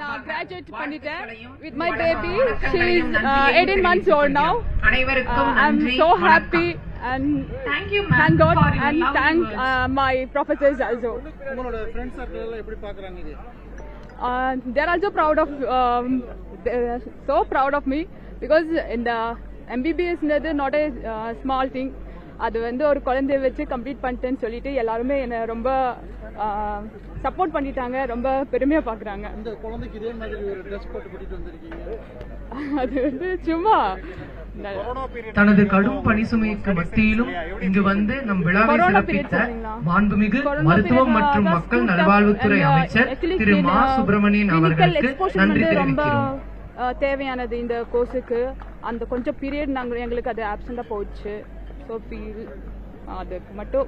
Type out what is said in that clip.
நான் கிராஜுவேட் பண்ணிட்டேன் with my baby. She is 18 months old now. I'm so happy and thank God and thank my professors also. உங்களோட friends circle எப்படி பார்க்கறாங்க இது? They're also proud of so proud of me because in the MBBS is not a small thing. அது வந்து ஒரு குழந்தைய வச்சு complete பண்ணிட்டேன்னு சொல்லிட்டு எல்லாருமே என்ன ரொம்ப சப்போர்ட் பண்ணிட்டாங்க, ரொம்ப பெருமையா பாக்குறாங்க. இந்த குழந்தைக்கு இதே மாதிரி ஒரு ட்ரெஸ் போட்டு கூட்டிட்டு வந்திருக்கீங்க. அது வந்து சும்மா தனது கடும் பணிசுமைக்கு மத்தியிலும் இங்கு வந்து நம் விழாவை சிறப்பித்த மாண்புமிகு மருத்துவம் மற்றும் மக்கள் நல்வாழ்வுத்துறை அமைச்சர் திரு மா சுப்பிரமணியன் அவர்களுக்கு நன்றி தெரிவிக்கிறோம். தேவையானது இந்த கோர்ஸுக்கு அந்த கொஞ்சம் பீரியட் எங்களுக்கு அது ஆப்சண்டா போச்சு. ஸோ ஃபீல் அது மட்டும்